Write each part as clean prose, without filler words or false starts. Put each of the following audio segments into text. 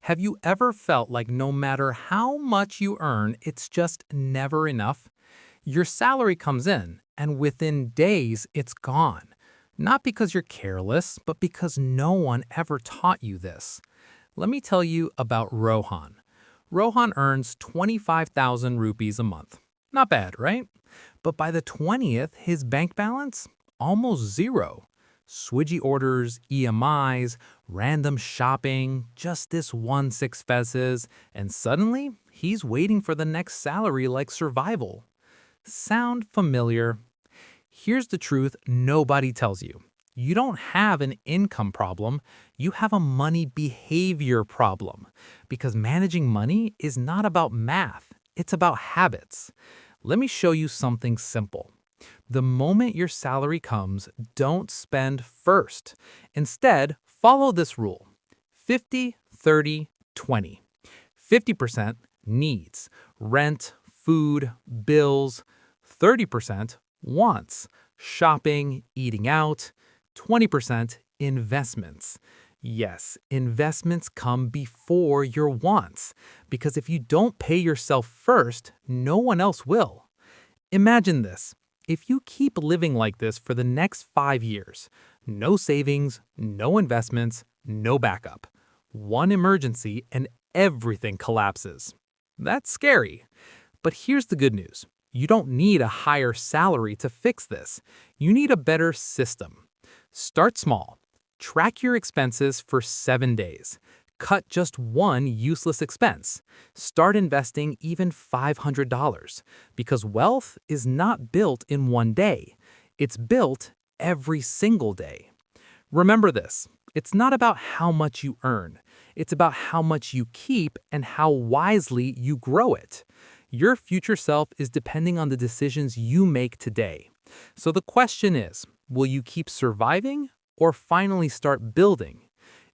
Have you ever felt like no matter how much you earn, it's just never enough? Your salary comes in, and within days, it's gone. Not because you're careless, but because no one ever taught you this. Let me tell you about Rohan. Rohan earns 25,000 rupees a month. Not bad, right? But by the 20th, his bank balance? Almost zero. Swidgy orders, EMIs, random shopping, just this one six pesos, and suddenly he's waiting for the next salary like survival. Sound familiar? Here's the truth nobody tells you. You don't have an income problem, you have a money behavior problem. Because managing money is not about math, it's about habits. Let me show you something simple. The moment your salary comes, don't spend first. Instead, follow this rule: 50, 30, 20. 50% needs, rent, food, bills. 30% wants, shopping, eating out. 20% investments. Yes, investments come before your wants, because if you don't pay yourself first, no one else will. Imagine this. If you keep living like this for the next 5 years, no savings, no investments, no backup, one emergency and everything collapses. That's scary. But here's the good news. You don't need a higher salary to fix this. You need a better system. Start small. Track your expenses for 7 days. Cut just one useless expense. Start investing even $500, because wealth is not built in one day. It's built every single day. Remember this, it's not about how much you earn. It's about how much you keep and how wisely you grow it. Your future self is depending on the decisions you make today. So the question is, will you keep surviving or finally start building?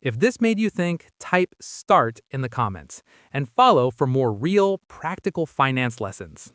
If this made you think, type START in the comments and follow for more real, practical finance lessons.